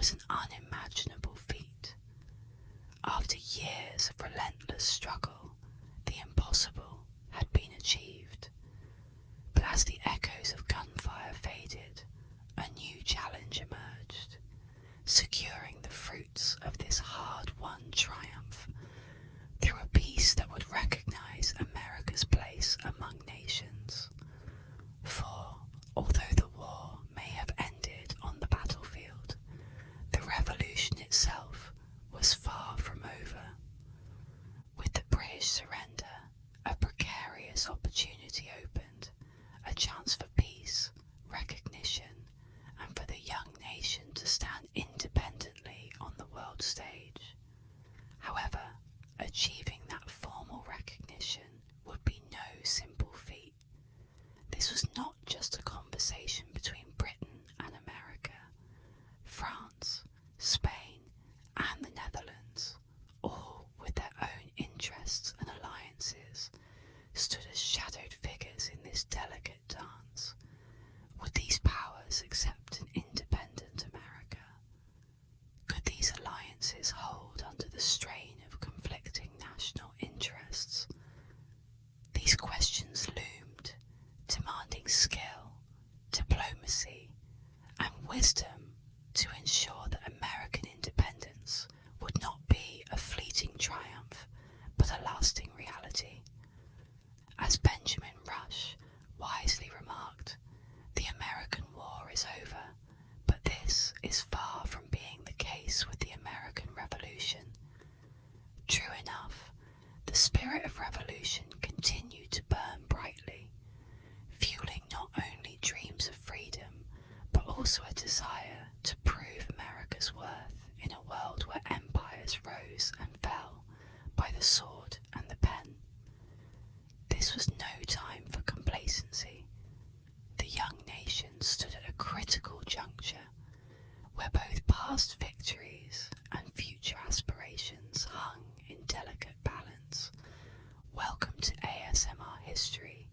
was an unimaginable feat. After years of relentless struggle, the impossible had been achieved. But as the echoes of gunfire faded, a new challenge emerged, securing the fruits of this hard-won triumph through a peace that would recognize America's place among nations. For, although the war may have ended on the battlefield, the revolution itself was far from over. With the British surrender, a precarious opportunity opened, a chance for peace, recognition, and for the young nation to stand independently on the world stage. However, achieving that formal recognition would be no simple feat. This was not just a conversation between Britain and America. France, Spain, and the Netherlands, all with their own interests and alliances, stood as shadowed figures in this delicate dance. Would these powers accept an independent America? Could these alliances hold under the strain of conflicting national interests? These questions loomed, demanding skill, diplomacy, and wisdom to ensure that American independence would not be a fleeting triumph, but a lasting reality. As Benjamin Rush wisely remarked, the American war is over, but this is far from being the case with the American Revolution. True enough, the spirit of revolution continued to burn brightly, fueling not only dreams of freedom, but also a desire to prove America's worth in a world where empires rose and fell by the sword and the pen. This was no time for complacency. The young nation stood at a critical juncture where both past victories and future aspirations hung in delicate balance. Welcome to ASMR History,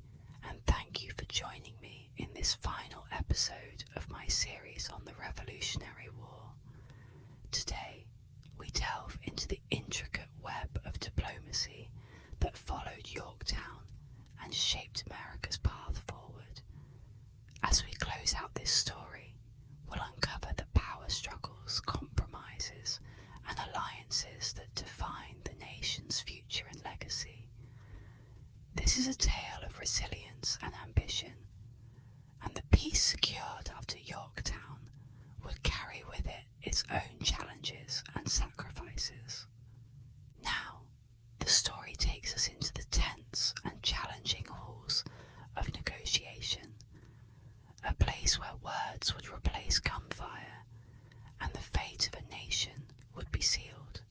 and thank you for joining me in this final episode of my series on the Revolutionary War. Today, we delve into the intricate web of diplomacy that followed Yorktown and shaped America's path forward. As we close out this story, we'll uncover the power struggles, compromises, and alliances that define the nation's future and legacy. This is a tale of resilience and ambition, and the peace secured after Yorktown would carry with it its own challenges and sacrifices. Now, the story takes us into the tense and challenging halls of negotiation, a place where words would replace gunfire and the fate of a nation would be sealed.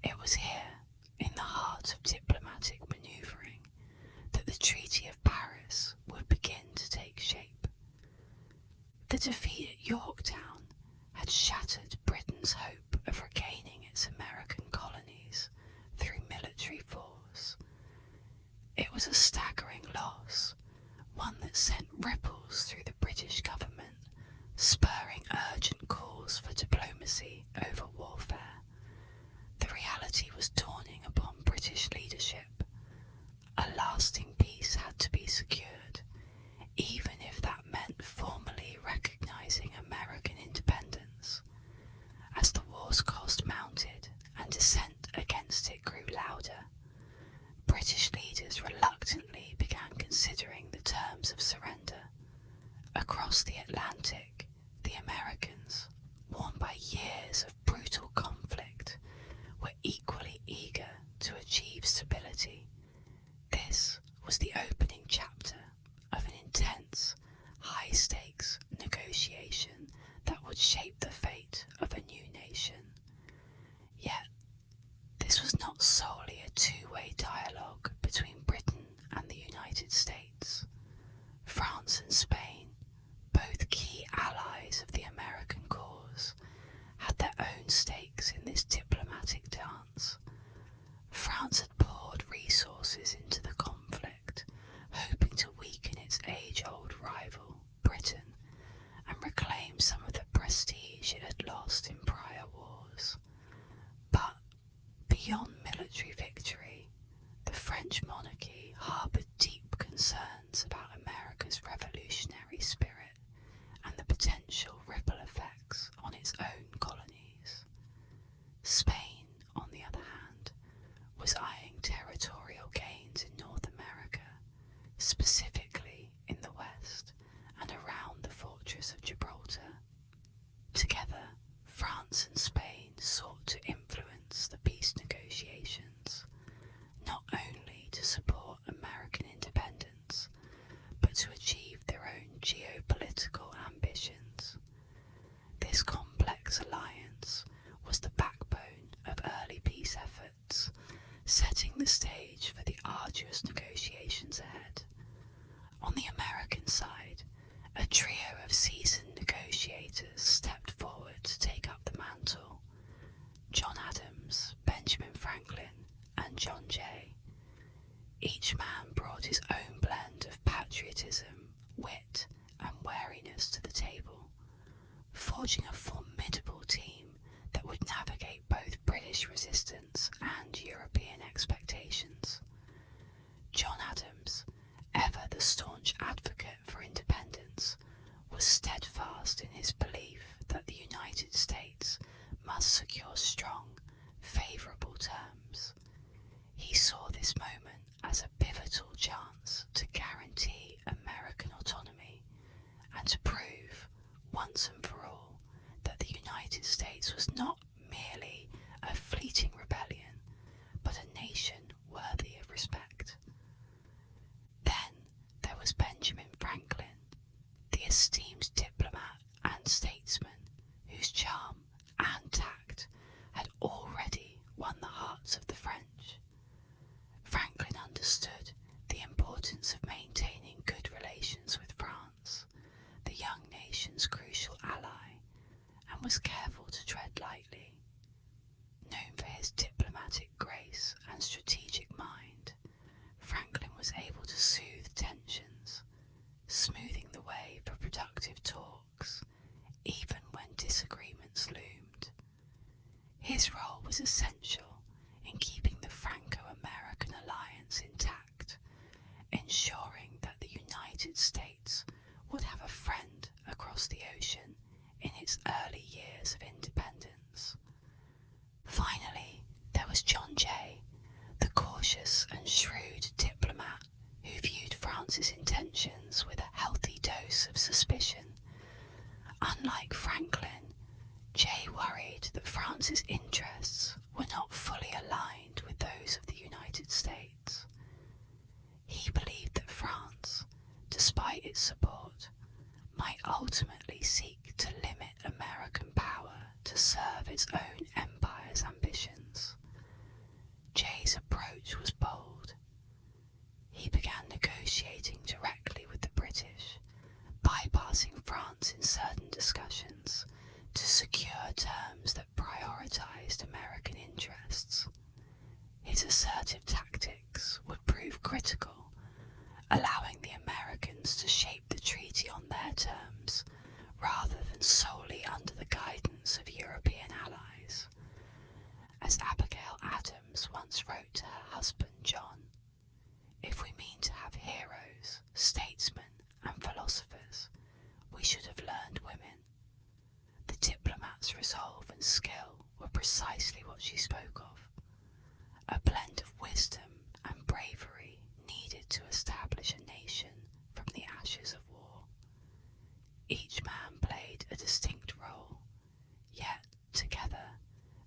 It was here, in the heart of diplomatic manoeuvring, that the Treaty of Paris would begin to take shape. The defeat at Yorktown had shattered Britain's hope of regaining its American colonies through military force. It was a staggering loss, one that sent ripples through the British government, spurring urgent calls for diplomacy over warfare. The reality was dawning upon British leadership. A lasting peace had to be secured, even if that meant formally recognizing American independence. As the war's cost mounted and dissent against it grew louder, British leaders reluctantly began considering the terms of surrender. Across the Atlantic, lost in prior wars. But beyond military victory, the French monarchy harboured deep concerns about America's revolutionary spirit and the potential ripple effects on its own colonies. Spain, on the other hand, was eyeing territorial gains in North America, specifically in the west and around the fortress of Gibraltar. Together, France and Spain sought to influence the peace negotiations, not only to support American independence, but to achieve their own geopolitical ambitions. This complex alliance was the backbone of early peace efforts, setting the stage for the arduous negotiations ahead. On the American side, a trio of seasoned negotiators stepped forward to take up the mantle: John Adams, Benjamin Franklin, and John Jay. Each man brought his own blend of patriotism, wit, and wariness to the table, forging a formidable team that would navigate both British resistance and European expectations. John Adams, ever the staunch advocate for independence, was steadfast in his belief that the United States must secure strong, favourable terms. He saw this moment as a pivotal chance to guarantee American autonomy and to prove, once and for all, that the United States was not merely a fleeting rebellion, but a nation worthy of respect. Then there was Benjamin Franklin, the esteemed diplomat and statesman whose charm and tact had already won the hearts of the French. Franklin understood the importance of maintaining good relations with France, the young nation's crucial ally, and was careful to tread lightly. Known for his diplomatic grace and strategic mind, Franklin was able to soothe tensions, smoothing the way for productive talks, even when disagreements loomed. His role was essential in keeping the Franco-American alliance intact, ensuring that the United States would have a friend across the ocean in its early years of independence. Finally, there was John Jay, the cautious and shrewd diplomat who viewed France's intentions with a healthy dose of suspicion. Unlike Franklin, Jay worried that France's interests were not fully aligned with those of the United States. He believed that France, despite its support, might ultimately seek to limit American power to serve its own empire's ambitions. Jay's approach was bold. He began negotiating directly with the British, bypassing France in certain discussions to secure terms that prioritised American interests. His assertive tactics would prove critical, allowing the Americans to shape the treaty on their terms rather than solely under the guidance of European allies. As Abigail Adams once wrote to her husband John, "If we mean to have heroes, statesmen, and philosophers, we should have learned women." The diplomat's resolve and skill were precisely what she spoke of, a blend of wisdom and bravery needed to establish a nation from the ashes of war. Each man played a distinct role, yet together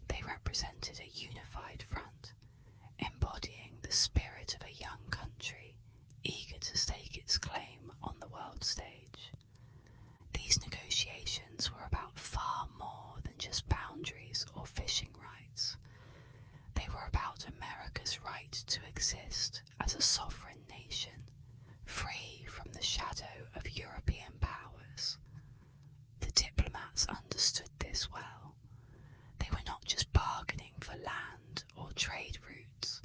they represented a unified front, embodying the spirit of a young country eager to stake its claim on the world stage. These negotiations were about far more than just boundaries or fishing rights. They were about America's right to exist as a sovereign nation, free from the shadow of European powers. The diplomats understood this well. They were not just bargaining for land or trade routes,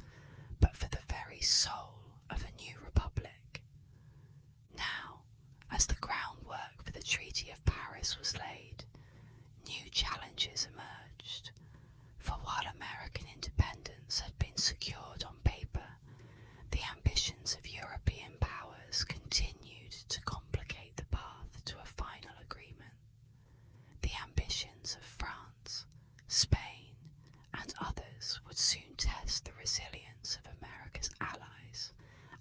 but for the very soul of a new republic. Now, as the groundwork for the Treaty of Paris was laid, new challenges challenges emerged. For while American independence had been secured on paper, the ambitions of European powers continued to complicate the path to a final agreement. The ambitions of France, Spain, and others would soon test the resilience of America's allies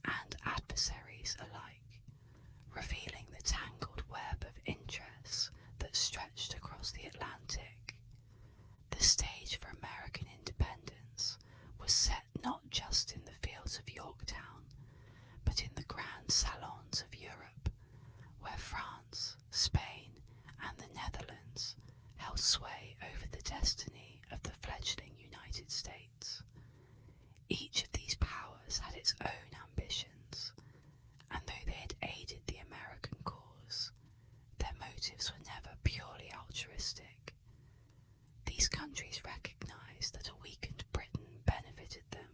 and adversaries alike, revealing the tangled web of interests that stretched across the Atlantic. The stage for American independence was set not just in the fields of Yorktown, but in the grand salons of Europe, where France, Spain, and the Netherlands held sway over the destiny of the fledgling United States. Each of these powers had its own ambitions, and though they had aided the American cause, their motives were never purely altruistic. These countries recognised that a weakened Britain benefited them,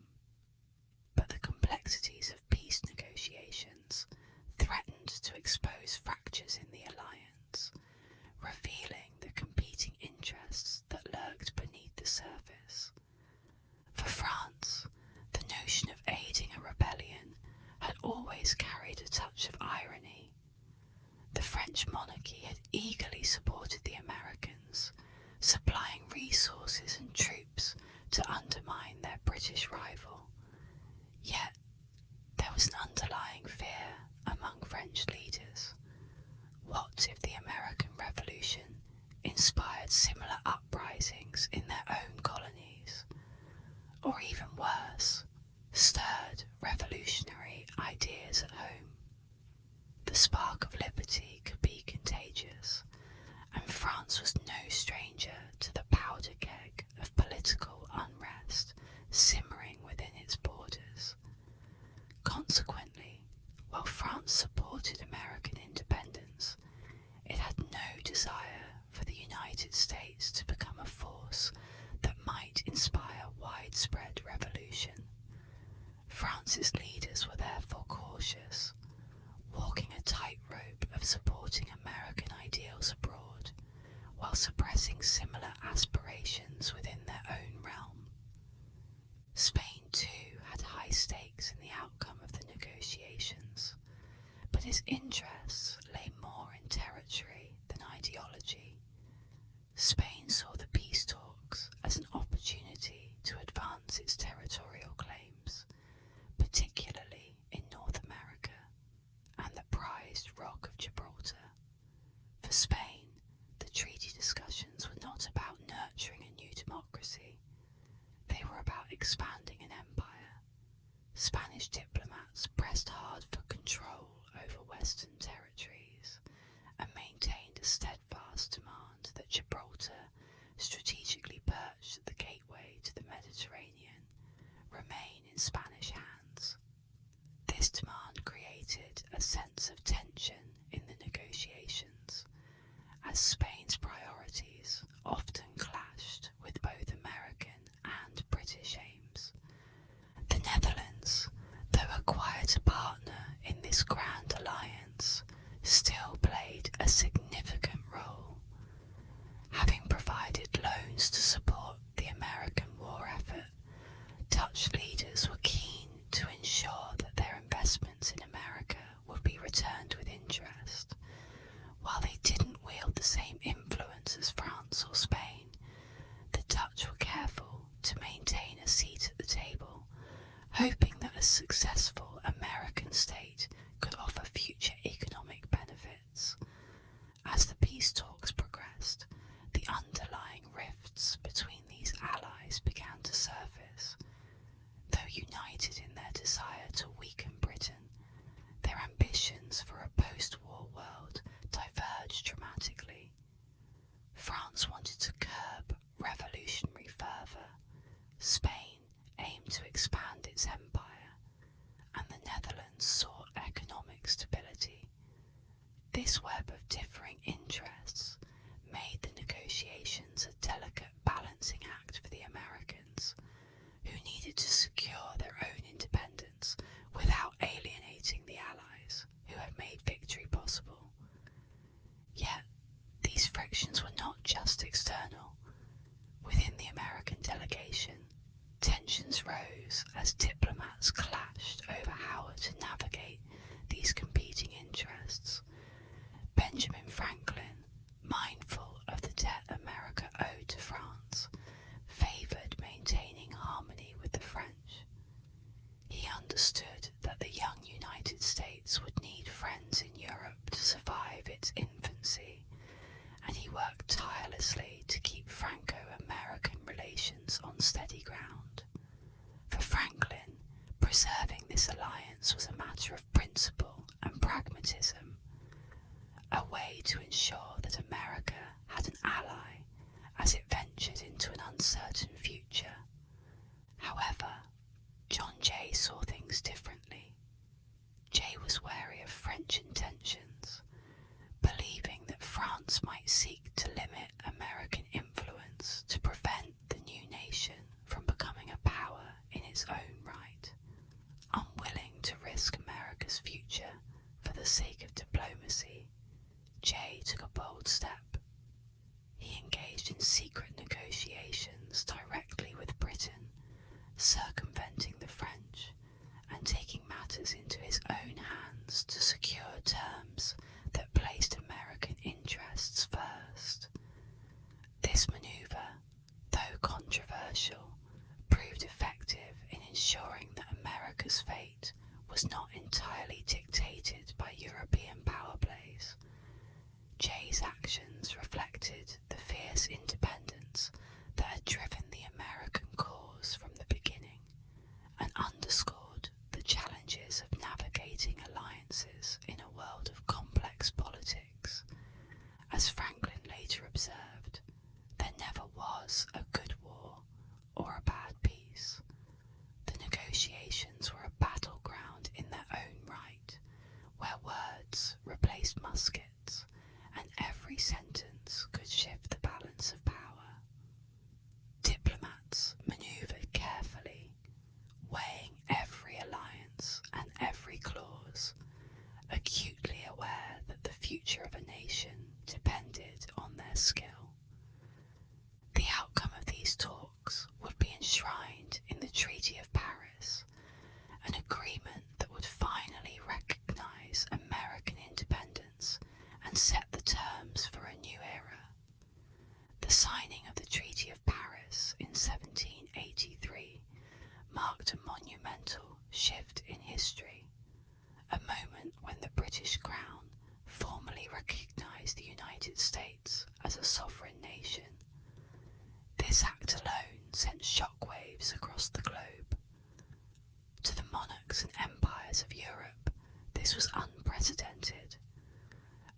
but the complexities of peace negotiations threatened to expose fractures in the alliance, revealing the competing interests that lurked beneath the surface. For France, the notion of aiding a rebellion had always carried a touch of irony. The French monarchy had eagerly supported the Americans, supplying resources and troops to undermine their British rival. Yet, there was an underlying fear among French leaders. What if the American Revolution inspired similar uprisings in their own colonies? Or even worse, stirred revolutionary ideas at home? The spark of liberty could be contagious, and France was no stranger to the powder keg of political unrest simmering within its borders. Consequently, while France supported American independence, it had no desire for the United States to become a force that might inspire widespread revolution. France's leaders were therefore cautious, walking a tightrope of supporting American ideals abroad, while suppressing similar aspirations within their own realm. Spain too had high stakes in the outcome of the negotiations, but its interests lay more in territory than ideology. Spain saw the peace talks as an opportunity to advance its territorial claims, particularly in North America and the prized Rock of Gibraltar. For Spain, the treaty discussions were not about nurturing a new democracy. They were about expanding an empire. Spanish diplomats pressed hard for control over Western territories and maintained a steadfast demand that Gibraltar, strategically perched at the gateway to the Mediterranean, remain in Spanish hands. This demand created a sense of tension in the negotiations, as Spain's priorities often clashed with both American and British aims. The Netherlands, though a quieter partner in this grand alliance, still played a significant role. Having provided loans to support the American war effort, Dutch leaders were keen to ensure that their investments in America would be returned with interest. While they didn't wield the same influence as France or Spain, the Dutch were careful to maintain a seat at the table, hoping that a successful American state could offer future economic benefits. As the peace talks progressed, the underlying rifts between these allies began to surface. Though united in their desire to weaken Britain, their ambitions for a post-war world diverged dramatically. France wanted to curb revolutionary fervour, Spain aimed to expand its empire, and the Netherlands sought economic stability. This web of differing interests made the negotiations a delicate balancing act for the Americans, who needed to secure their own independence without alienating the Allies who had made victory possible. Yet, these frictions were not just external. Within the American delegation, tensions rose as diplomats clashed over how to navigate these competing interests. Benjamin Franklin, mindful of the debt America owed to France, favoured maintaining harmony with the French. He understood that the young United States would need friends in Europe to survive its infancy, and he worked tirelessly to keep Franco-American relations on steady ground. For Franklin, preserving this alliance was a matter of principle and pragmatism, a way to ensure that America had an ally as it ventured into an uncertain future. However, John Jay saw things differently. Jay was wary of French intentions, believing that France might seek to limit American influence to prevent the new nation from becoming a power in its own right. Unwilling to risk America's future for the sake of diplomacy, Jay took a bold step. He engaged in secret negotiations directly with Britain, circumventing the French and taking matters into his own hands to secure terms that placed American interests first. This manoeuvre, though controversial, proved effective in ensuring that America's fate was not entirely dictated by European power plays. Jay's actions reflected the fierce independence that had driven the American cause from the beginning, and underscored the challenges of navigating alliances in a world of complex politics. As Franklin later observed, there never was a good war or a bad peace. The negotiations were a battleground in their own right, where words replaced muskets, and every sentence could shift the balance of power. Diplomats manoeuvred carefully, weighing every alliance and every clause, acutely aware that the future of a nation depended on their skill. The outcome of these talks would be enshrined in the Treaty of Paris, an agreement that would finally recognise American independence and set the terms for a new era. The signing of the Treaty of Paris in 1783 marked a monumental shift in history, a moment when the British Crown formally recognised the United States as a sovereign nation. This act alone sent shockwaves across the globe. To the monarchs and empires of Europe, this was unprecedented.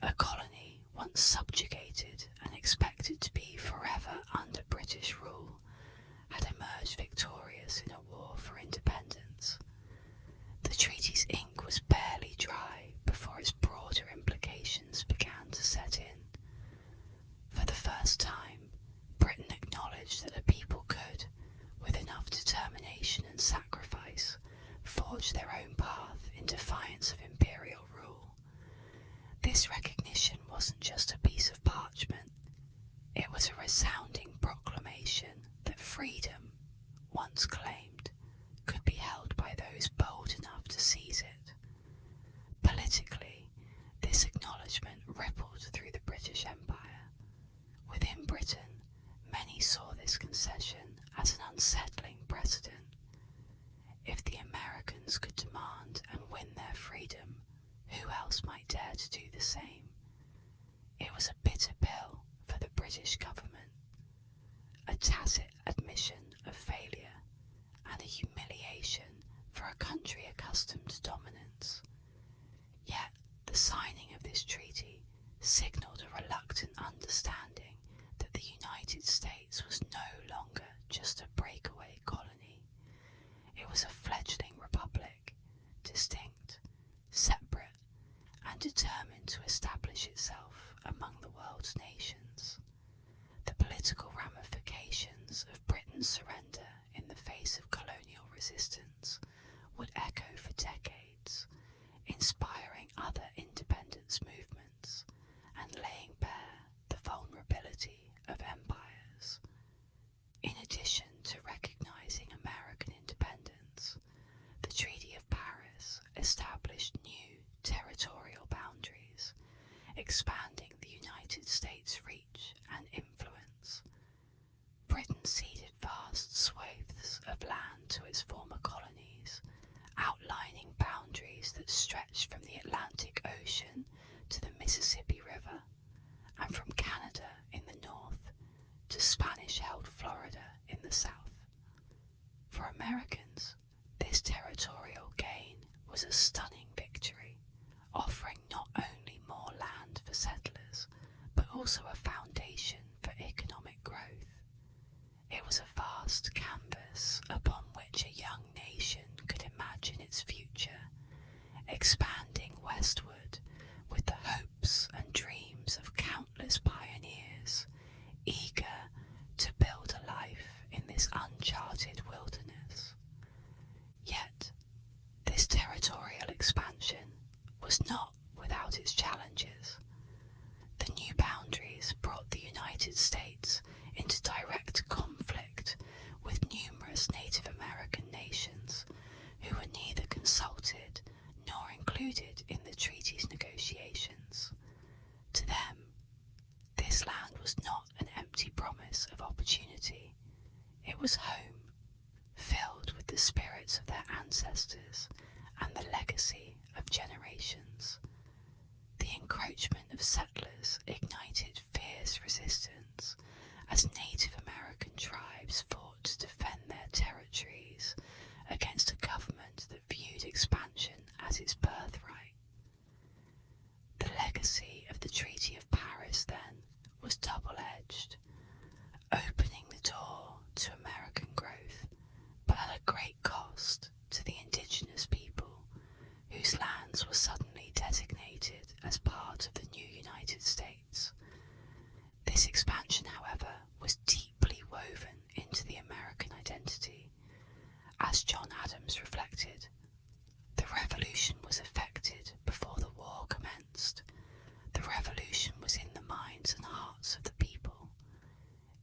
A colony once subjugated and expected to be forever under British rule had emerged victorious in a war for independence. The treaty's ink was barely dry before its broader implications began to set in. For the first time, Britain acknowledged that a people could, with enough determination and sacrifice, forge their own path in defiance of imperial rule. This recognition wasn't just a piece of parchment, it was a resounding proclamation that freedom, once claimed, could be held by those bold enough to seize it. Politically, this acknowledgement rippled through the British Empire. Within Britain, many saw this concession as an unsettling precedent. If the Americans could demand and win their freedom, who else might dare to do the same? It was a bitter pill for the British government, a tacit admission of failure and a humiliation for a country accustomed to dominance. Yet the signing of this treaty signalled a reluctant understanding that the United States was no longer just a breakaway colony. It was a fledgling republic, distinct, separate, and determined to establish itself among the world's nations. The political ramifications of Britain's surrender in the face of colonial resistance would echo for decades, inspiring other independence movements and laying bare the vulnerability of empires. expanding the United States' reach and influence. Britain ceded vast swathes of land to its former colonies, outlining boundaries that stretched from the Atlantic Ocean to the Mississippi River, and from Canada in the north to Spanish-held Florida in the south. For Americans, this territorial gain was a stunning victory, offering not only more land for settlers, but also a foundation for economic growth. It was a vast canvas upon which a young nation could imagine its future, expanding westward with the hopes and dreams of countless pioneers, eager to build a life in this uncharted wilderness. Yet, this territorial expansion was not without its challenges. The new boundaries brought the United States into direct conflict with numerous Native American nations who were neither consulted nor included in the treaty's negotiations. To them, this land was not an empty promise of opportunity. It was home, filled with the spirits of their ancestors and the legacy of generations. The encroachment of settlers ignited fierce resistance as Native American tribes fought to defend their territories against a government that viewed expansion as its birthright. The legacy of the Treaty of Paris, then, was double-edged, opening the door to American growth, but at a great cost to the indigenous people, whose lands were suddenly designated as part of the new United States. This expansion, however, was deeply woven into the American identity. As John Adams reflected, the revolution was effected before the war commenced. The revolution was in the minds and hearts of the people.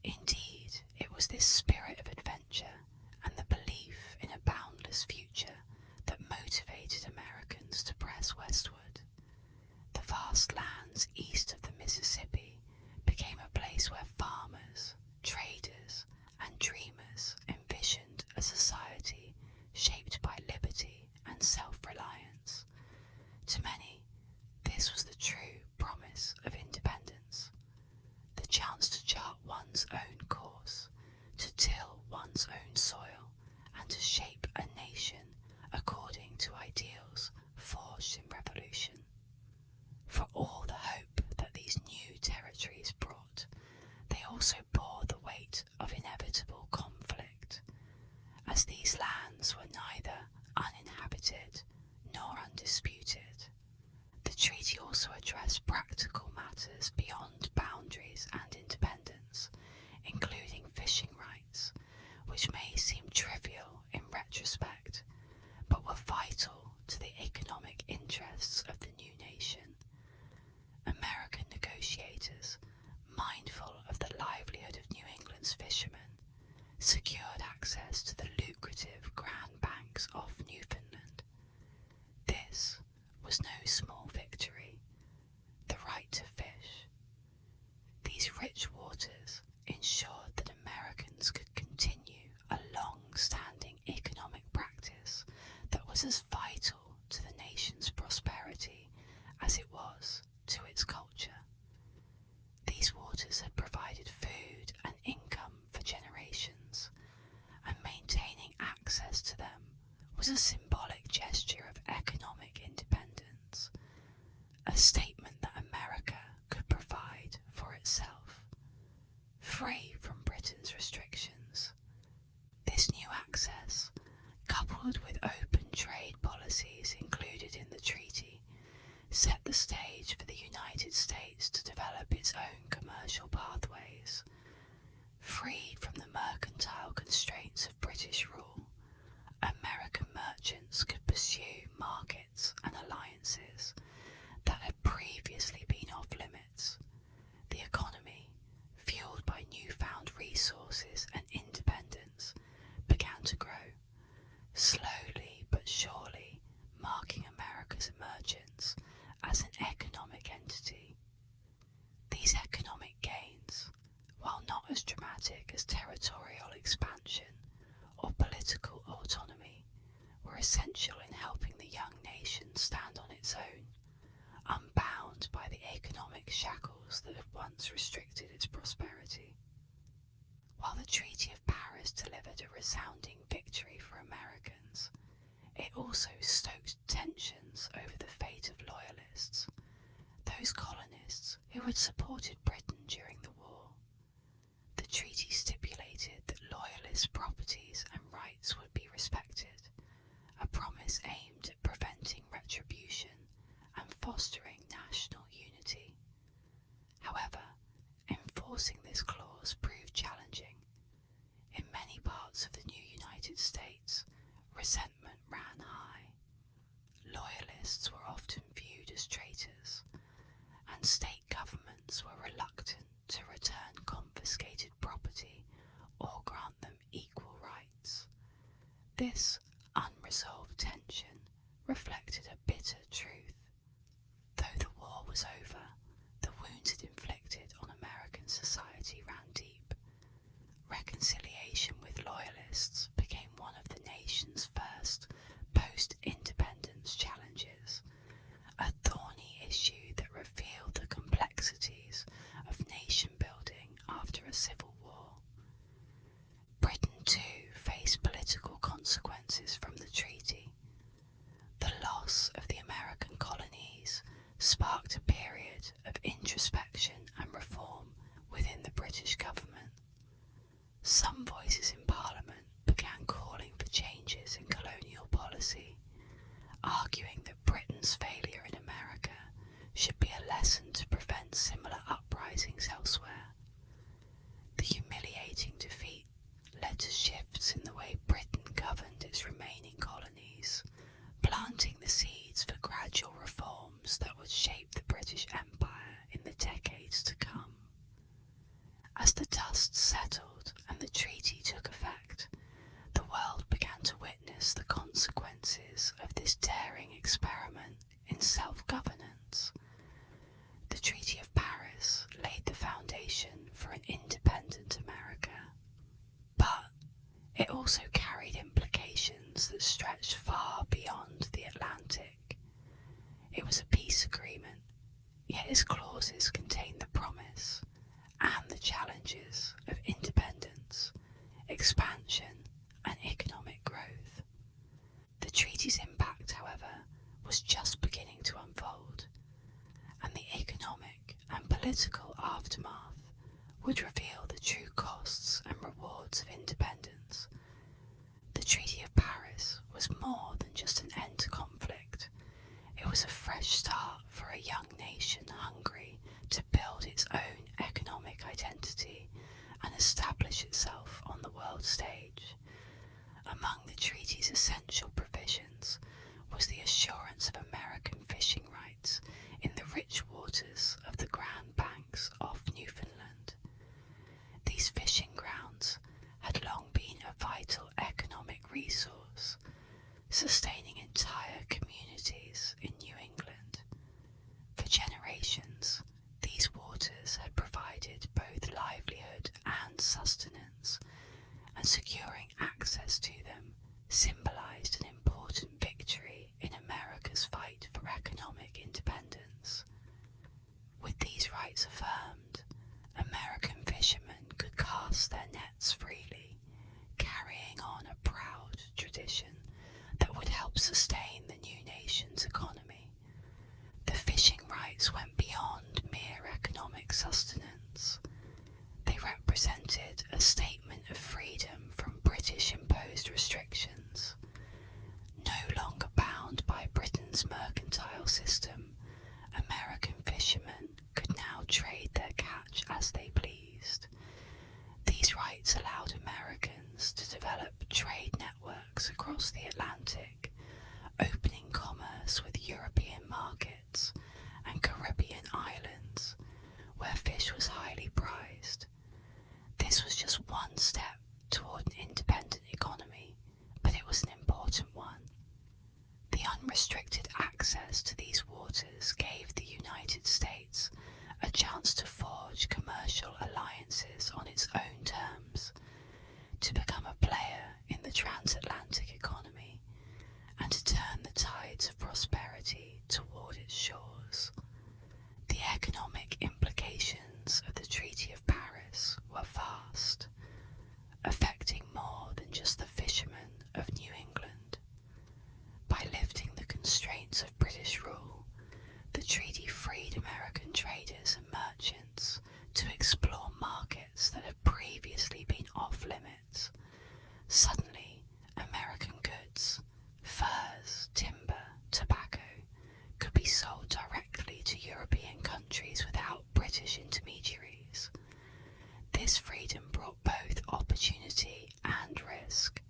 Indeed, it was this spirit of adventure and the belief in a boundless future that motivated Americans to press westward. The vast lands east of the Mississippi became a place where farmers, traders, and dreamers envisioned a society shaped by liberty and self-reliance. To many, this was the true promise of independence, the chance to chart one's own course, to till one's own soil, and to shape a nation according to ideals forged in revolution. For all the hope that these new territories brought, they also bore the weight of inevitable conflict, as these lands were neither uninhabited nor undisputed. The treaty also addressed practical matters beyond boundaries and independence, including fishing rights, which may seem trivial in retrospect, but were vital to the economic interests of the new nation. American negotiators, mindful of the livelihood of New England's fishermen, secured access to the lucrative Grand Banks off Newfoundland. This was no small victory, the right to fish. These rich waters ensured that Americans could continue a long-standing economic practice that was as vital to the nation's prosperity as it was to its culture. These waters had provided food and income for generations, and maintaining access to them was a symbolic gesture of economic independence, a statement that America could provide for itself, free from Britain's restrictions. This new access, coupled with open trade policies included in the treaty, set the stage for the United States to develop its own commercial pathways. Freed from the mercantile constraints of British rule, American merchants could pursue markets and alliances that had previously been off limits. The economy, fueled by newfound resources and independence, began to grow, slowly but surely marking America's emergence as an economic entity dramatic as territorial expansion or political autonomy, were essential in helping the young nation stand on its own, unbound by the economic shackles that had once restricted its prosperity. While the Treaty of Paris delivered a resounding victory for Americans, it also stoked tensions over the fate of loyalists, those colonists who had supported Britain during the war. The treaty stipulated that loyalist properties and rights would be respected, a promise aimed at preventing retribution and fostering national unity. However, enforcing this clause proved challenging. In many parts of the new United States, resentment ran high. Loyalists were often viewed as traitors, and state governments were reluctant to return confiscated property or grant them equal rights. This unresolved tension reflected a bitter truth. Though the war was over, the wounds it inflicted on American society ran deep. Reconciliation with loyalists became one of the nation's first post-independence challenges, a thorny issue that revealed the complexities of nation building after a civil war. Britain too faced political consequences from the treaty. The loss of the American colonies sparked a period of introspection and reform within the British government. Some voices in Parliament began calling for changes in colonial policy, arguing that Britain's failure in America should be a lesson to prevent similar uprisings elsewhere. The humiliating defeat led to shifts in the way Britain governed its remaining colonies, planting the seeds for gradual reforms that would shape the British Empire in the decades to come. As the dust settled and the treaty took effect, the world began to witness the consequences of this daring experiment in self-governance. The Treaty of Paris laid the foundation for an independent America, but it also carried implications that stretched far beyond the Atlantic. It was a peace agreement, yet its clauses contained the promise and the challenges of independence, expansion, and economic growth. The treaty's impact, however, was just beginning to unfold, and the economic and political aftermath would reveal the true costs and rewards of independence. The Treaty of Paris was more than just an end to conflict. It was a fresh start for a young nation hungry to build its own economic identity and establish itself on the world stage. Among the treaty's essential provisions was the assurance of American fishing rights in the rich waters of the Grand Banks off Newfoundland. These fishing grounds had long been a vital economic resource, sustaining entire communities in New England. For generations, these waters had provided both livelihood and sustenance, and securing access to them symbolized an important victory in America's fight for economic independence. With these rights affirmed, American fishermen could cast their nets freely, carrying on a proud tradition that would help sustain the new nation's economy. The fishing rights went beyond mere economic sustenance. They represented a statement of freedom from British-imposed restrictions. No longer bound by Britain's mercantile system, American fishermen could now trade their catch as they pleased. These rights allowed Americans to develop trade networks across the Atlantic, opening commerce with European markets and Caribbean islands, where fish was highly prized. This was just one step toward an independent economy, but it was an important one. The unrestricted access to these waters gave the United States a chance to forge commercial alliances on its own terms This freedom brought both opportunity and risk,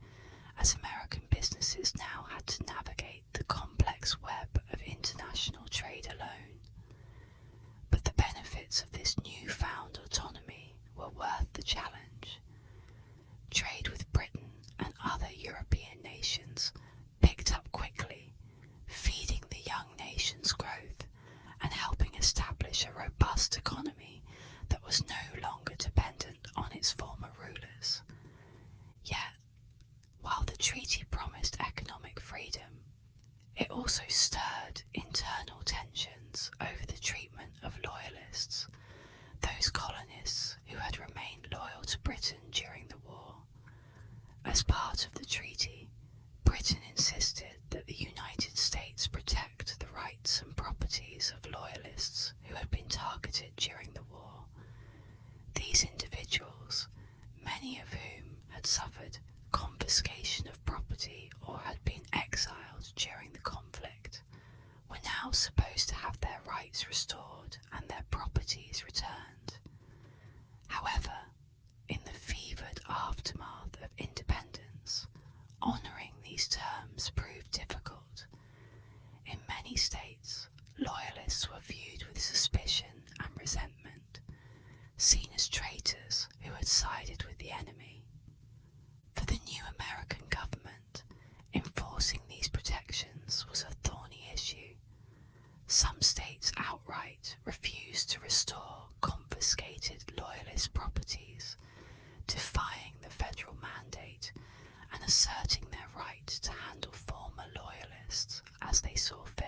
as American businesses now had to navigate the complex web of international trade alone. But the benefits of this newfound autonomy were worth the challenge. Trade with Britain and other European nations picked up quickly, feeding the young nation's growth and helping establish a robust economy that was no longer dependent on its former rulers. Yet, while the treaty promised economic freedom, it also stirred internal tensions over the treatment of loyalists, those colonists who had remained loyal to Britain during the war. As part of the treaty, Britain insisted that the United States protect the rights and properties of loyalists who had been targeted during the war. These individuals, many of whom had suffered confiscation of property or had been exiled during the conflict, were now supposed to have their rights restored and their properties returned. However, in the fevered aftermath of independence, honouring these terms proved difficult. In many states, loyalists were viewed with suspicion and resentment, seen as traitors who had sided with the enemy. For the new American government, enforcing these protections was a thorny issue. Some states outright refused to restore confiscated loyalist properties, defying the federal mandate and asserting their right to handle former loyalists as they saw fit.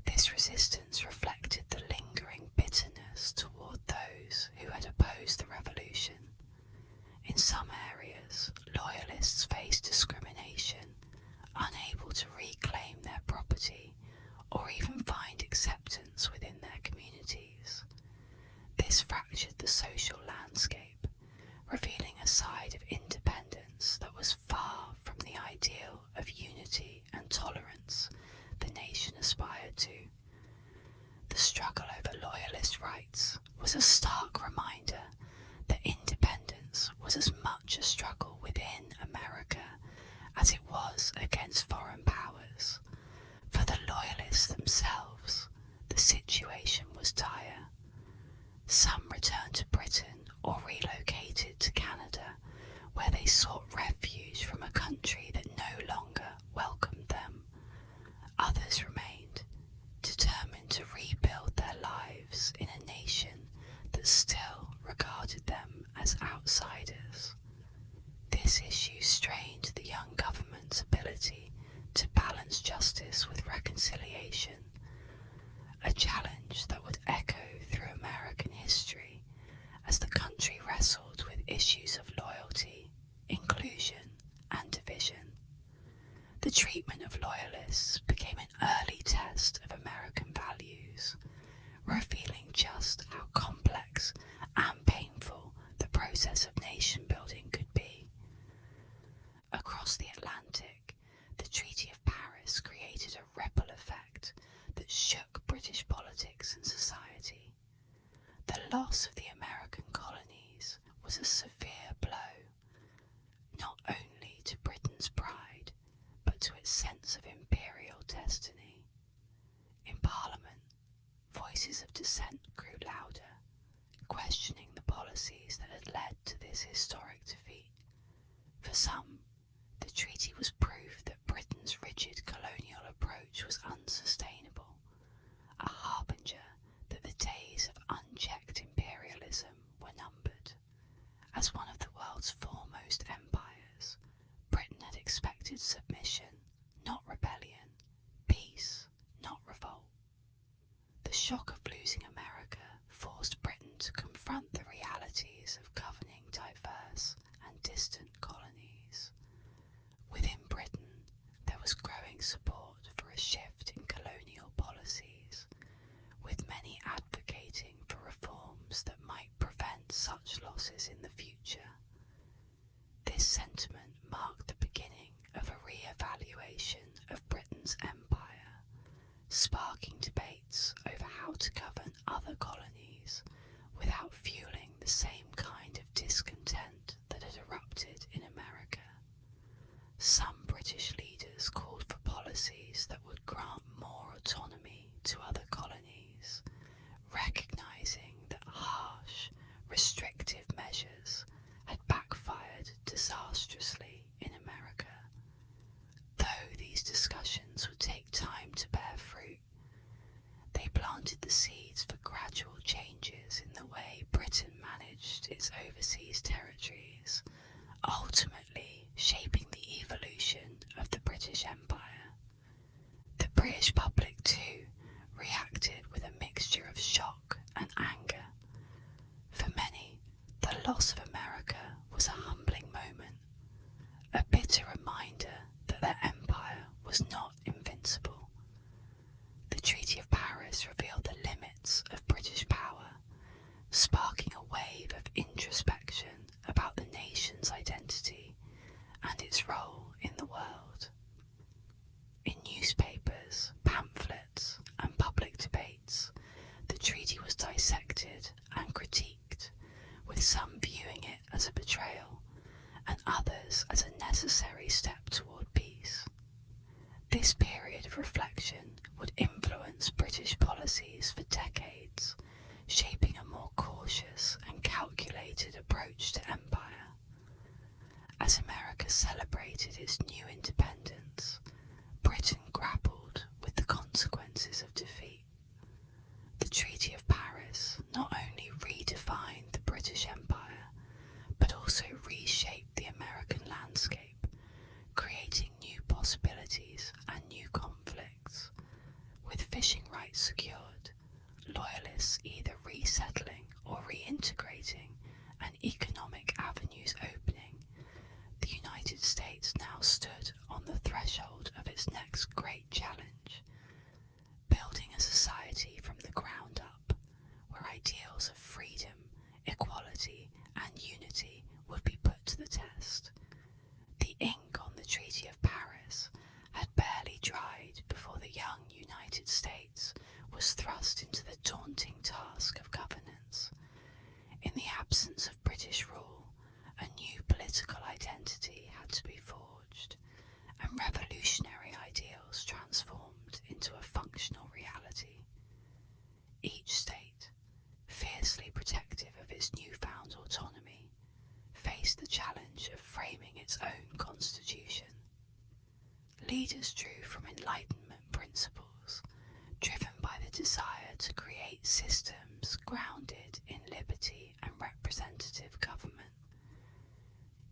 This resistance reflected the lingering bitterness toward those who had opposed the revolution. In some areas, loyalists faced discrimination, unable to reclaim their property or even find acceptance within their communities. This fractured the social landscape, revealing a side of independence that was far from the ideal of unity and tolerance the nation aspired to. The struggle over loyalist rights was a stark reminder that independence was as much a struggle within America as it was against foreign powers. For the loyalists themselves, the situation was dire. Some returned to Britain or relocated to Canada, where they sought refuge from a country that no longer welcomed them. Others remained, determined to rebuild their lives in a nation that still regarded them as outsiders. This issue strained the young government's ability to balance justice with reconciliation, a challenge that would echo through American history as the country wrestled with issues of loyalty, inclusion, and division. The treatment of loyalists became an early test of American values, revealing just how complex and painful the process of nation building could be. Across the Atlantic, the Treaty of Paris created a ripple effect that shook British politics and society. The loss of the American colonies was a severe blow, not only to Britain's pride, but to its sense of imperial destiny. In Parliament, voices of dissent grew louder, questioning the policies that had led to this historic defeat. For some, the treaty was proof that Britain's rigid colonial approach was unsustainable, a harbinger that the days of unchecked imperialism were numbered. As one of the world's foremost empires, Britain had expected submission, not rebellion, peace, not revolt. The shock of losing America forced Britain to confront the realities of governing diverse and distant colonies. Within Britain, there was growing support for a shift in colonial policies, with many advocating for reforms that might prevent such losses in the future. This sentiment marked the beginning of a re-evaluation of Britain's empire, sparking debates over how to govern other colonies without fueling the same planted the seeds for gradual changes in the way Britain managed its overseas territories, ultimately shaping the evolution of the British Empire. The British public, too, reacted with a mixture of shock and anger. For many, the loss of America was a humbling moment, a bitter reminder that their empire was not invincible. The Treaty of Paris revealed the limits of British power, sparking a wave of introspection about the nation's identity and its role in the world. In newspapers, pamphlets, and public debates, the treaty was dissected and critiqued, with some viewing it as a betrayal and others as a necessary step toward peace. This period of reflection would influence British policies for decades, shaping a more cautious and calculated approach to empire. As America celebrated its new independence, Britain grappled with the consequences of defeat. The Treaty of Paris not only redefined the British Empire, but also reshaped the American landscape, creating new possibilities and new conflicts. With fishing rights secured, loyalists either resettling or reintegrating, and economic avenues opening, the United States now stood on the threshold of its next great challenge, building a society from the ground up, where ideals of freedom, equality, and unity would be put to the test. The ink on the Treaty of Paris had barely dried before the young United States was thrust into the daunting task of governance. In the absence of British rule, a new political identity had to be forged, and revolutionary ideals transformed into a functional reality. Each state, fiercely protective of its newfound autonomy, faced the challenge of framing its own constitution. Leaders drew from Enlightenment principles, driven by the desire to create systems grounded in liberty and representative government.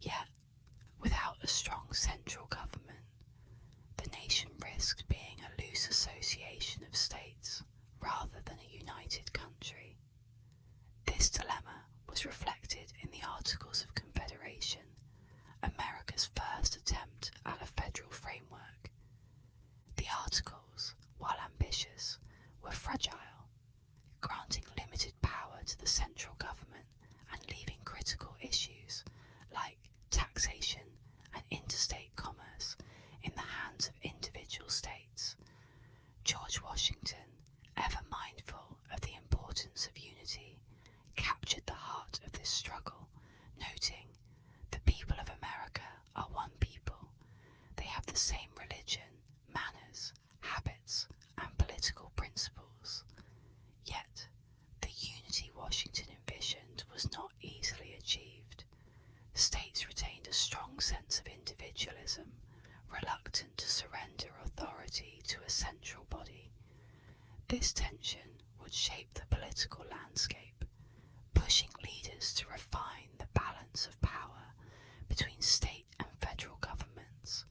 Yet, without a strong central government, the nation risked being a loose association of states rather than a united country. This dilemma was reflected in the Articles of Confederation, America's first attempt at a federal framework. The Articles, while ambitious, were fragile, granting limited power to the central government and leaving critical issues like taxation and interstate commerce in the hands of individual states. George Washington, ever mindful of the importance of unity, captured the heart of this struggle, noting, "The people of America are one people. They have the same religion, manners, habits, and political principles." Yet, the unity Washington envisioned was not easily achieved. States retained a strong sense of individualism, reluctant to surrender authority to a central body. This tension would shape the political landscape, pushing leaders to refine the balance of power between state and federal governments,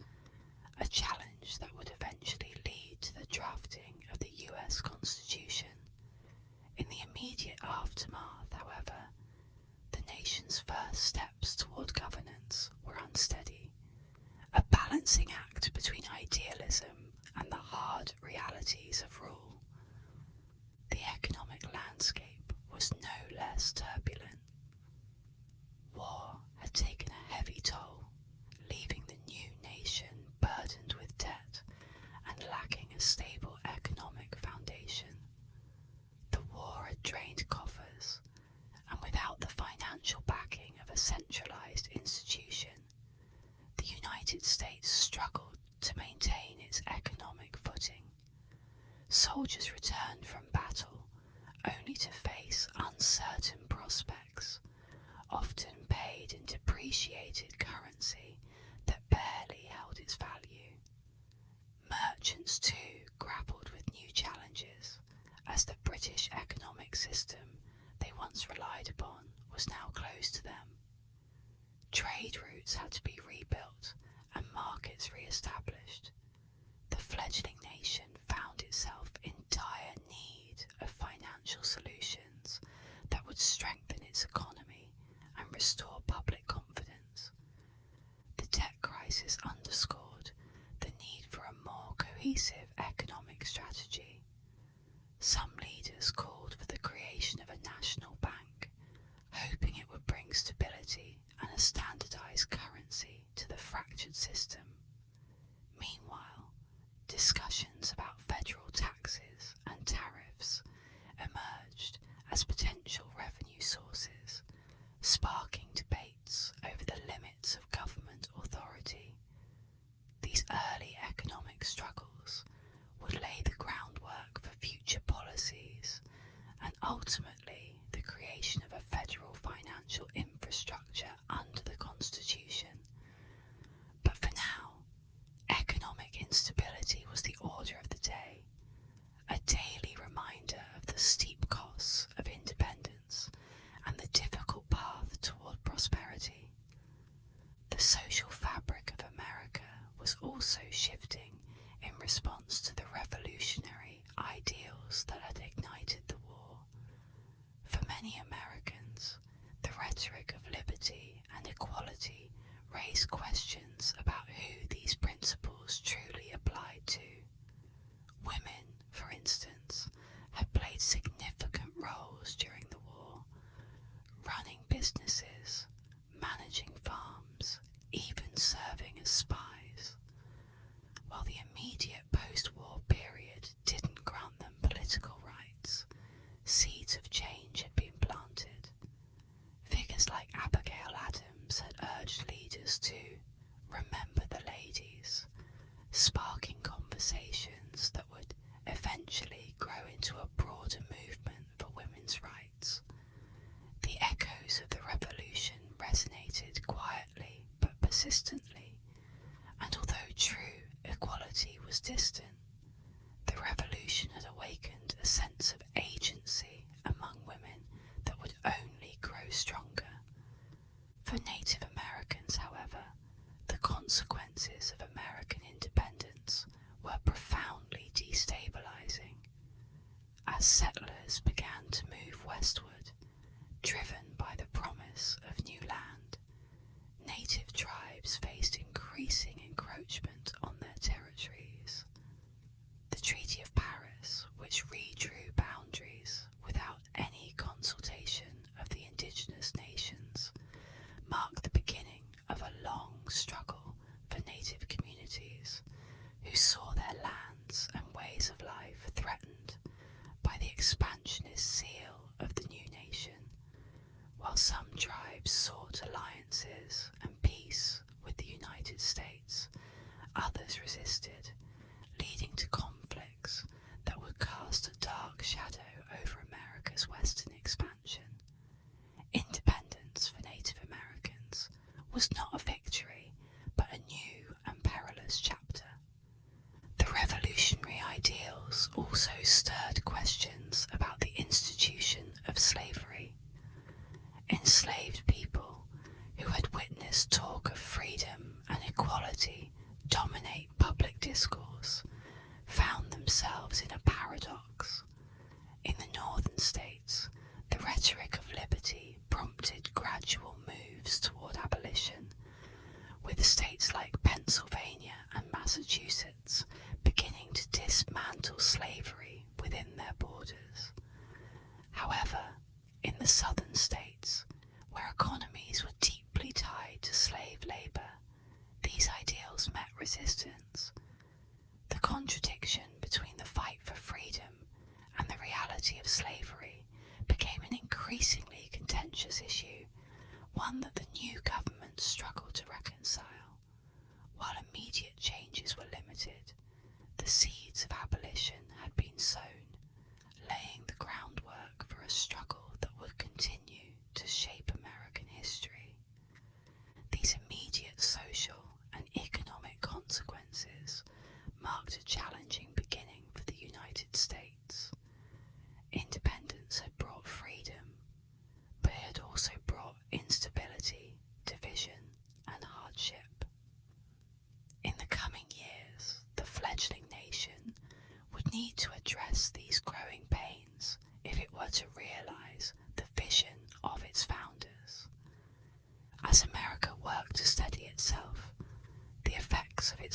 a challenge that would eventually lead to the drafting of the US Constitution. In the immediate aftermath, however, the nation's first steps toward governance were unsteady, a balancing act between idealism and the hard realities of rule. The economic landscape was no less turbulent. War had taken a heavy toll, leaving the new nation burdened with debt and lacking a stable economic foundation. The war had drained coffers, and without the financial backing of a centralized institution, the United States struggled to maintain its economic footing. Soldiers returned from battle only to face uncertain prospects, often paid in depreciated currency that barely held its value. Merchants too grappled with new challenges, as the British economic system they once relied upon was now closed to them. Trade routes had to be rebuilt and markets re-established. The fledgling nation found itself in dire need of financial solutions that would strengthen its economy and restore public confidence. The debt crisis underscored the need for a more cohesive economic strategy. Some leaders called for the creation of a national bank, hoping it would bring stability and a standardized currency to the fractured system. Meanwhile, discussions about federal taxes and tariffs emerged as potential revenue sources, sparking debates over the limits of government authority. These early economic struggles would lay the groundwork for future policies and ultimately the creation of a federal financial infrastructure under the Constitution. But for now, economic instability was the order of the day, a daily reminder of the steep costs of independence and the difficult path toward prosperity. The social fabric of America was also shifting in response to the revolutionary ideals that had ignited the war. For many Americans, the rhetoric of liberty and equality raised questions about who these principles truly applied to. Women, for instance, had played significant roles during the war, running businesses, managing farms, even serving as spies. While the immediate post-war period didn't grant them political rights, seeds of change had been planted. Figures like Abigail Adams had urged leaders to remember the ladies, sparking conversations that would eventually grow into a broader movement for women's rights. The echoes of the revolution resonated quietly but persistently, and although true equality was distant, the revolution had awakened a sense of agency among women that would only grow stronger. For Native Americans, however, the consequences of American independence were profoundly destabilizing. As settlers began to move westward, driven by the promise of new land, native tribes faced increasing encroachment on their territories. The Treaty of Paris, which redrew boundaries without any consultation of the indigenous nations, marked the beginning of a long struggle for native communities who saw their lands and ways of life threatened by the expansionist zeal of the new nation. While some tribes sought alliances and peace with the United States, others resisted, leading to conflicts that would cast a dark shadow over America's western expansion. Independence for Native Americans was not a victory, but a new and perilous chapter. The revolutionary ideals also stirred questions about the institution of slavery. Enslaved people, who had witnessed talk of freedom and equality dominate public discourse, found themselves in a paradox. In the northern states, the rhetoric of liberty prompted gradual moves toward abolition, with states like Pennsylvania and Massachusetts beginning to dismantle slavery within their borders. However, in the southern states, where economies were deeply tied to slave labour, these ideals met resistance. The contradiction between the fight for freedom and the reality of slavery became an increasingly contentious issue, one that the new government struggled to reconcile. While immediate changes were limited, the seeds of abolition had been sown, laying the groundwork for a struggle that would continue to shape American history. These immediate social and economic consequences marked a challenging beginning for the United States.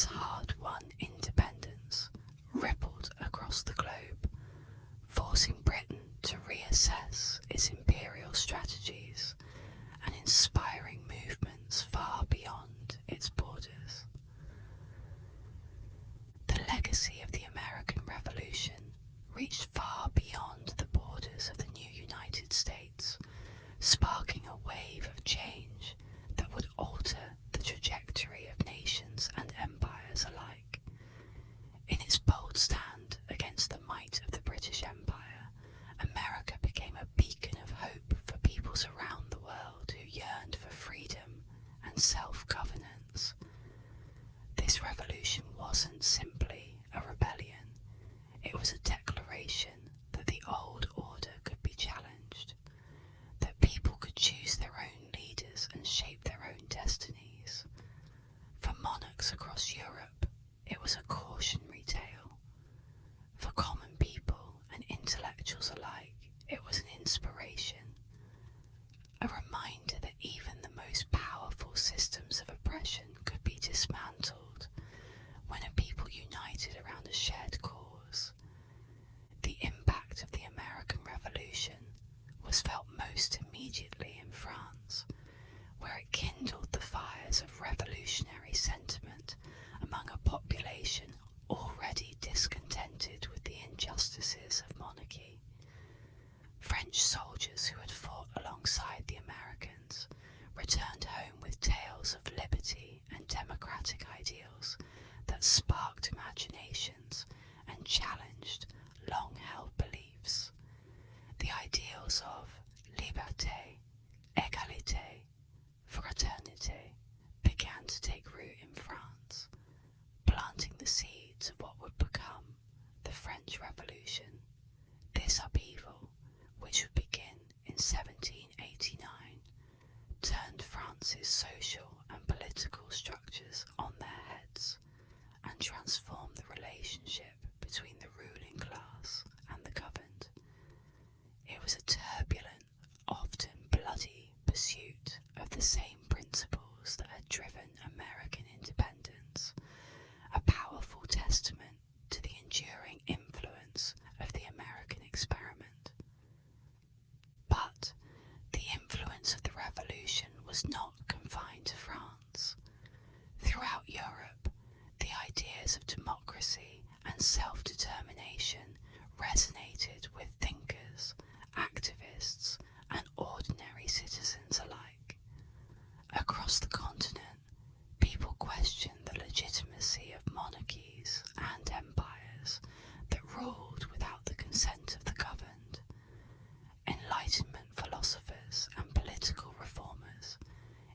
its hard-won independence rippled across the globe, forcing Britain to reassess its imperial strategies and inspiring movements far beyond its borders. The legacy of the American Revolution reached far beyond the borders of the new United States, sparking a wave of change that would alter the trajectory of nations and empires alike. In its bold stand against the might of the British Empire, America became a beacon of hope for peoples around the world who yearned for freedom and self-governance. This revolution wasn't simply a rebellion, it was a declaration that the old order could be challenged, that people could choose their own leaders and shape their own destinies. For monarchs across Europe, it was a cautionary tale. For common people and intellectuals alike, it was an inspiration, a reminder that even the most powerful systems of oppression could be dismantled when a people united around a shared cause. The impact of the American Revolution was felt most immediately in France, where it kindled the fires of revolutionary sentiment among a population already discontented with the injustices of monarchy. French soldiers who had fought alongside the Americans returned home with tales of liberty and democratic ideals that sparked imaginations and challenged long-held beliefs. The ideals of liberté, égalité, fraternité began to take root in France, planting the seeds of what would become the French Revolution. This upheaval, which would begin in 1789, turned France's social and political structures on their heads and transformed the relationship between the ruling class and the governed. It was a turbulent, often bloody pursuit of the same principles that had driven American independence, a powerful testament to the enduring influence of the American experiment. But the influence of the revolution was not confined to France. Throughout Europe, the ideas of democracy and self-determination resonated with thinkers, activists, and ordinary citizens alike. Across the continent, people questioned the legitimacy of monarchies and empires that ruled without the consent of the governed. Enlightenment philosophers and political reformers,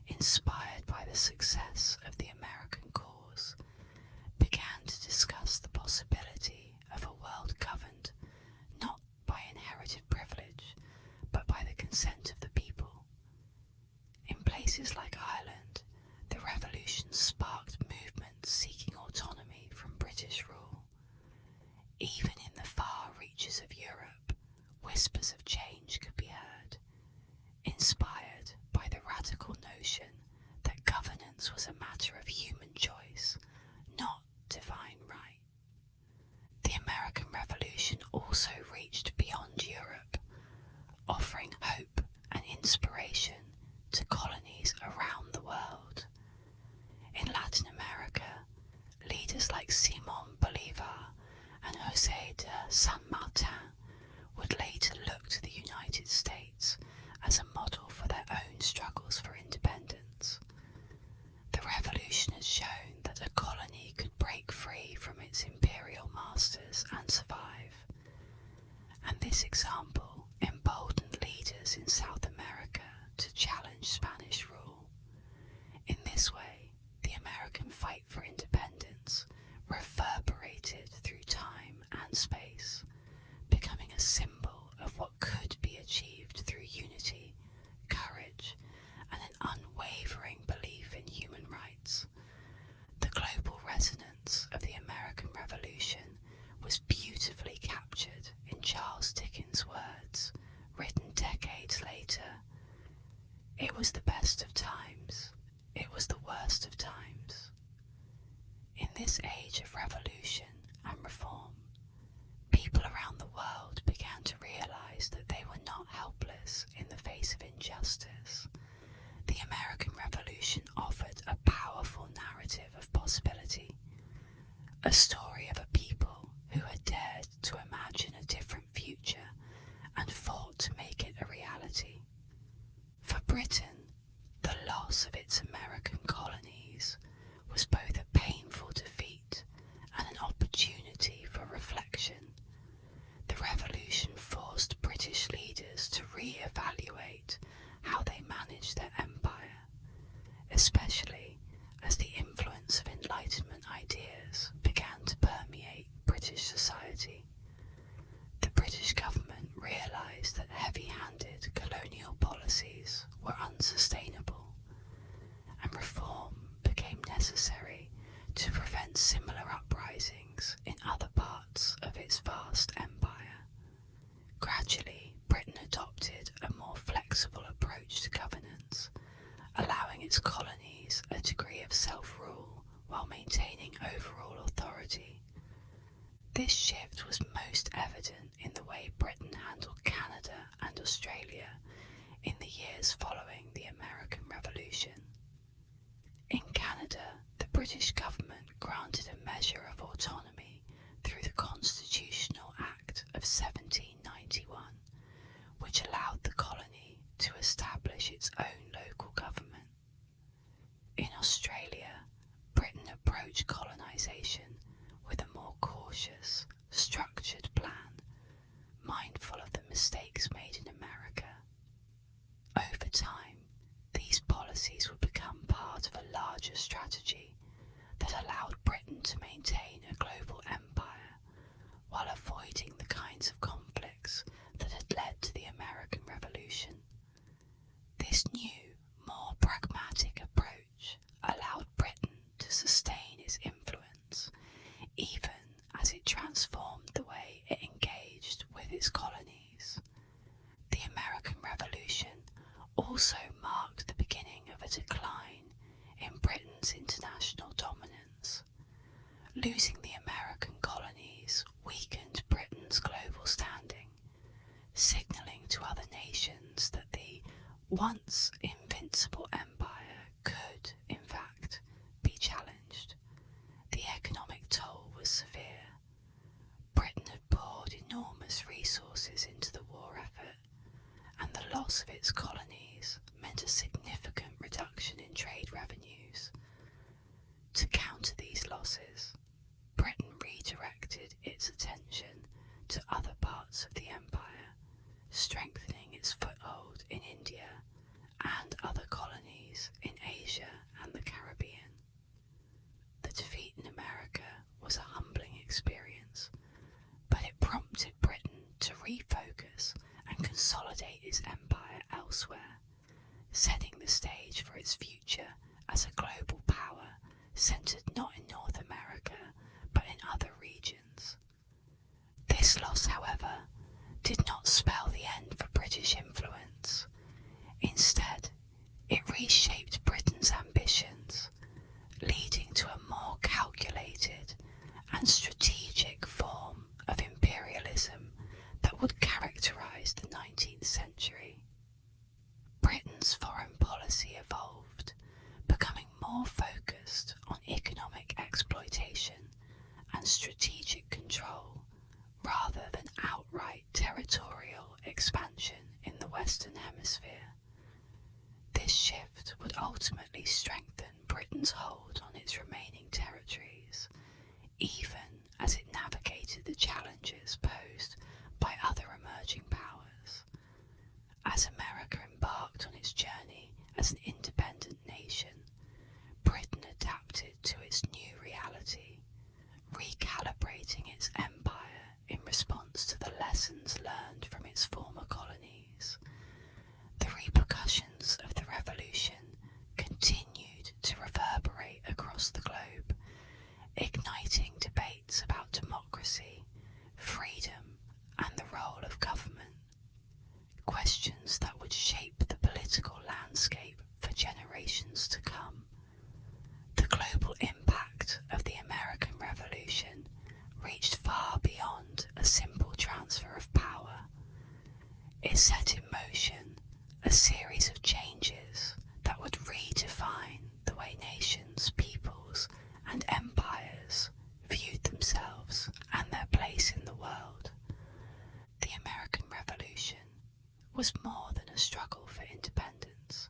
inspired by the success of the American cause, began to discuss the possibility of a world governed not by inherited privilege, but by the consent of the people. In places like Ireland, the revolution sparked movements seeking autonomy from British rule. Even in the far reaches of Europe, whispers of change could be heard, inspired by the radical notion that governance was a matter of human choice, not divine right. The American Revolution also reached beyond Europe, offering hope and inspiration to colonies around the world. In Latin America, leaders like Simón Bolívar and José de San Martin would later look to the United States as a model for their own struggles for independence. The revolution has shown that a colony could break free from its imperial masters and survive, and this example emboldened leaders in South America to challenge Spanish rule. In this way, the American fight for independence reverberated through time and space, becoming a symbol of what could be achieved through unity, courage, and an unwavering belief in human rights. The global resonance of the American Revolution was beautifully captured in Charles Dickens' words, written decades later. It was the best of times, it was the worst of times. In this age of revolution and reform, people around the world began to realise that they were not helpless in the face of injustice. The American Revolution offered a powerful narrative of possibility, a story of a people who had dared to imagine a different future and fought to make it a reality. For Britain, the loss of its American colonies was both a painful defeat and an opportunity for reflection. The revolution forced British leaders to re-evaluate how they managed their empire, especially as the influence of Enlightenment ideas began to permeate British society. The British government realised that heavy-handed colonial policies were unsustainable, and reform became necessary to prevent similar uprisings in other parts of its vast empire. Gradually, Britain adopted a more flexible approach to governance, allowing its colonies a degree of self-rule while maintaining overall authority. This shift was most evident in the way Britain handled Canada and Australia in the years following the American Revolution. In Canada, the British government granted a measure of autonomy through the Constitutional Act of 1791, which allowed the colony to establish its own local government. In Australia, Britain approached colonisation with a more cautious, structured plan, mindful of the mistakes made in America. Over time, these policies would become part of a larger strategy that allowed Britain to maintain a global empire while avoiding the kinds of conflicts that had led to the American Revolution. This new, more pragmatic approach allowed Britain to sustain its influence, even as it transformed the way it engaged with its colonies. The American Revolution also marked the beginning of a decline in Britain's international dominance. Losing the American colonies weakened Britain's global standing, signalling to other nations that the once invincible empire could, in fact, be challenged. The economic toll was severe. Britain had poured enormous resources into the war effort, and the loss of its colonies meant a significant reduction in trade revenues. To counter these losses, Britain redirected its attention to other parts of the empire, strengthening its foothold in India and other colonies in Asia and the Caribbean. The defeat in America was a humbling experience, but it prompted Britain to refocus and consolidate its empire elsewhere, setting the stage for its future as a global power centred not in North America but in other regions. This loss, however, did not spell the end for British influence. Instead, it reshaped Britain's ambitions, leading to a more calculated and strategic form of imperialism that would characterise the 19th century. Britain's foreign policy evolved, becoming more focused on economic exploitation and strategic control rather than outright territorial expansion in the Western Hemisphere. This shift would ultimately strengthen Britain's hold on its remaining territories, even as it navigated the challenges posed by other emerging powers. As America embarked on its journey as an independent nation, Britain adapted to its new reality, recalibrating its empire in response to the lessons learned from its former colonies. The repercussions of the revolution continued to reverberate across the globe, igniting debates about democracy, freedom, and the role of government. Questions that would shape the political landscape for generations to come. The global impact of the American It set in motion a series of changes that would redefine the way nations, peoples, and empires viewed themselves and their place in the world. The American Revolution was more than a struggle for independence.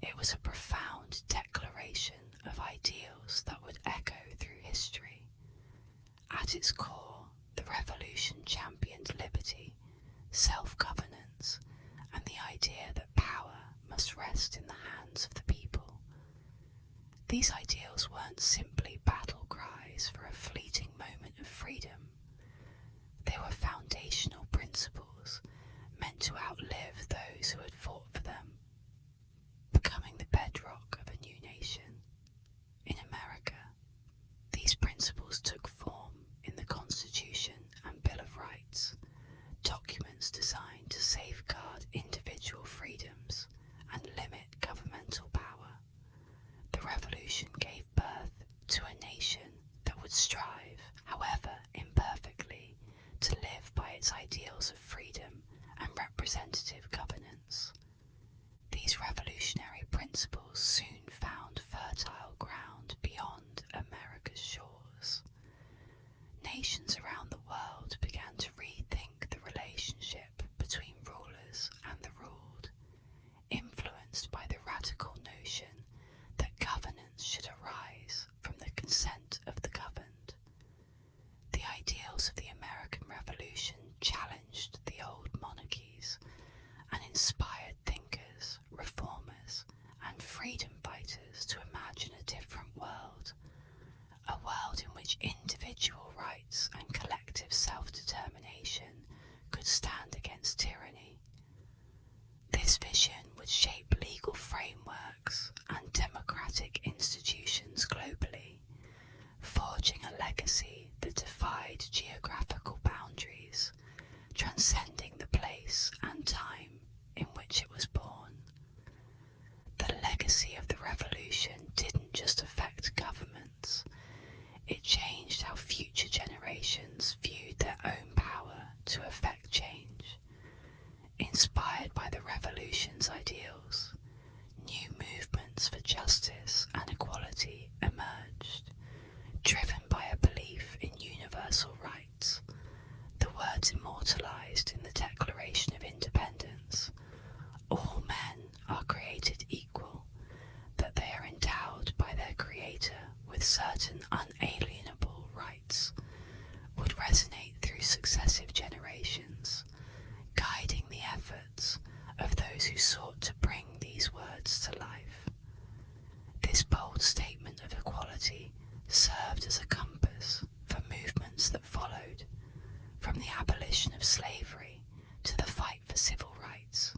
It was a profound declaration of ideals that would echo through history. At its core, the revolution championed liberty, self-governance, and the idea that power must rest in the hands of the people. These ideals weren't simply battle cries for a fleeting moment of freedom. They were foundational principles meant to outlive those who had fought for them, becoming the bedrock of a new nation. In America, these principles took form in the Constitution and Bill of Rights, documents designed to safeguard individual freedoms and limit governmental power. The revolution gave birth to a nation that would strive, however imperfectly, to live by its ideals of freedom and representative governance. These revolutionary principles soon found fertile ground beyond America's shores. Nations around the world began to rethink the relationship between rulers and the ruled, influenced by the radical notion that governance should arise from the consent of the governed. The ideals of the American Revolution challenged the old monarchies and inspired thinkers, reformers, and freedom fighters to imagine a different world, a world in which individual rights and collective self-determination could stand against tyranny. This vision would shape legal frameworks and democratic institutions globally, forging a legacy that defied geographical boundaries, transcending the place and time in which it was born. The legacy of the revolution didn't just affect governments, it changed how future generations viewed their own power to effect change. Inspired by the revolution's ideals, new movements for justice and equality emerged, driven by a belief in universal rights. The words immortalized in the Declaration of Independence, all men are created equal, that they are endowed by their Creator with certain unalienable rights, would resonate through successive generations, guiding the efforts of those who sought to bring these words to life. This bold statement of equality served as a compass for movements that followed, from the abolition of slavery to the fight for civil rights,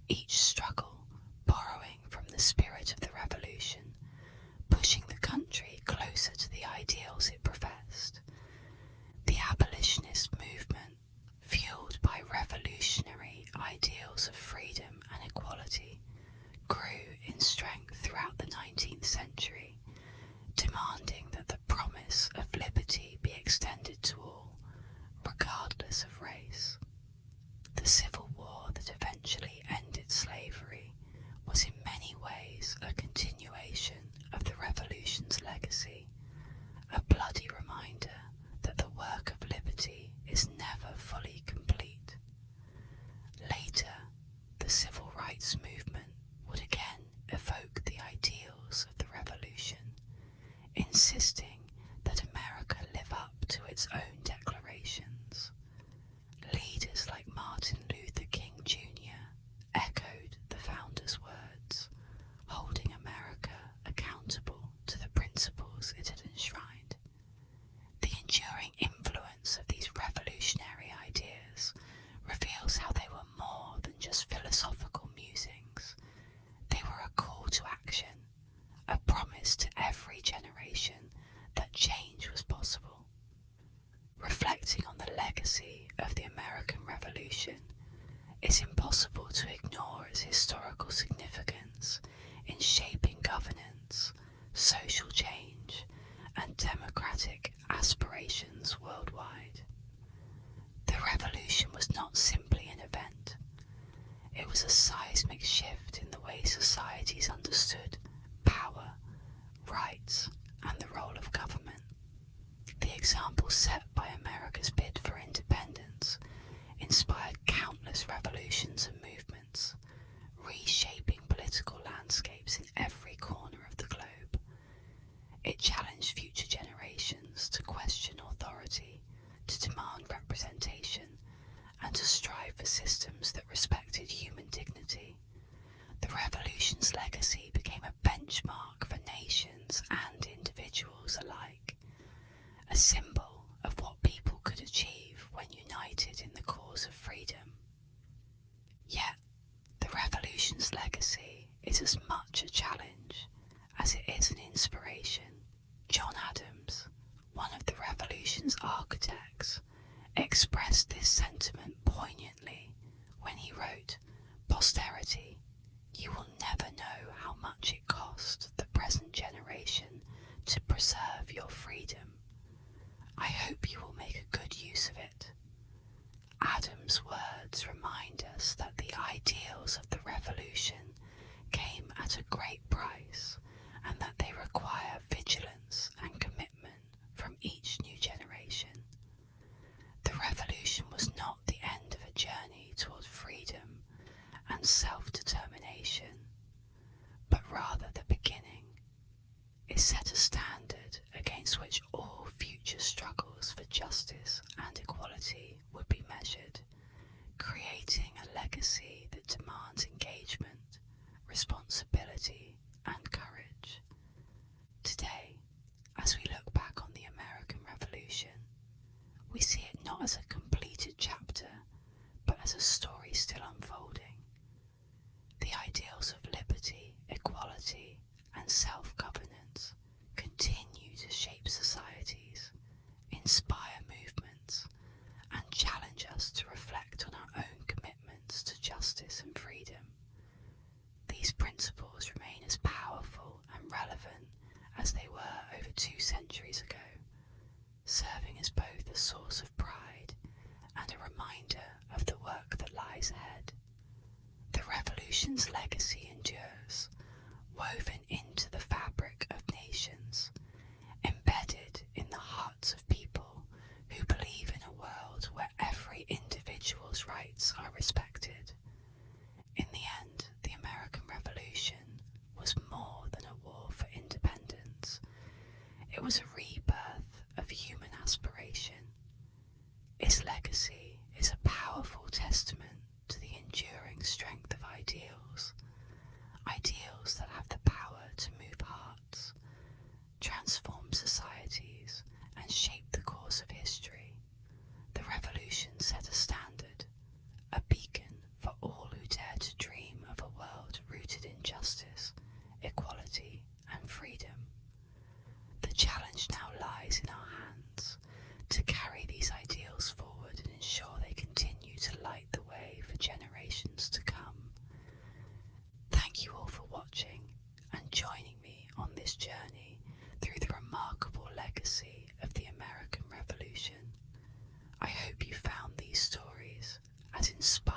each struggle borrowing from the spirit of the revolution, pushing the country closer to the ideals it professed. The abolitionist movement, fueled by revolutionary ideals of freedom and equality, grew in strength throughout the 19th century, demanding that the promise of liberty be extended to all, regardless of race. The Civil War that eventually ended slavery was in many ways a continuation of the revolution's legacy, a bloody reminder that the work of liberty is never fully complete. Later, the civil rights movement would again evoke the ideals of the revolution, insisting that America live up to its own declarations. Leaders like Martin Luther King Jr. echoed the founder's words, holding America accountable to the principles it had enshrined. The enduring influence of these revolutionary ideas reveals how they were more than just philosophical musings. They were a call to action, a promise to every generation that change was possible. Reflecting on the legacy of the American Revolution, it's impossible to ignore its historical significance in shaping governance, social change, and democratic aspirations worldwide. The revolution was not simply an event, It was a seismic shift in the way societies understood power, rights, and the role of government. The example set by America's bid for independence inspired countless revolutions and movements, reshaping political landscapes in every corner of the globe. It challenged future generations to question authority, to demand representation, and to strive for systems that respected human dignity. The revolution's legacy became a benchmark for nations and individuals alike, a symbol of what people could achieve when united in the cause of freedom. Yet, the revolution's legacy is as much a challenge as it is an inspiration. John Adams, one of the revolution's architects, expressed this sentiment poignantly when he wrote, "Posterity, you will never know how much it cost the present generation to preserve your freedom. I hope you will make a good use of it." Adams' words remind us that the ideals of the revolution came at a great price and that they require vigilance and commitment from each new generation. The revolution was not the end of a journey toward freedom and self-determination, but rather the beginning. It set a standard against which all future struggles for justice and equality would be measured, creating a legacy that demands engagement, responsibility, and courage. Today, as we look back on the American Revolution, we see it not as a completed chapter, but as a story still unfolding. The ideals of liberty, equality, and self-governance continue to shape societies, inspire movements, and challenge us to reflect on our own commitments to justice and freedom. These principles remain as powerful and relevant as they were over 2 centuries ago, serving as both a source of pride and a reminder of the work that lies ahead. The revolution's legacy endures, woven into the fabric of nations, embedded in the hearts of people who believe in a world where every individual's rights are respected. In the end, the American Revolution was more than a war for independence. It was a rebirth of human aspiration. Its legacy is a powerful testament to the enduring strength of ideals, ideals that have the power to move hearts, transform societies, and shape the course of history. The revolution set a standard, a beacon for all who dare to dream of a world rooted in justice, equality, and freedom. The challenge now lies in our hands to carry these ideals forward and ensure they continue to light the way for generations to come. Thank you all for watching and joining me on this journey through the remarkable legacy of the American Revolution. I hope you found these stories as inspiring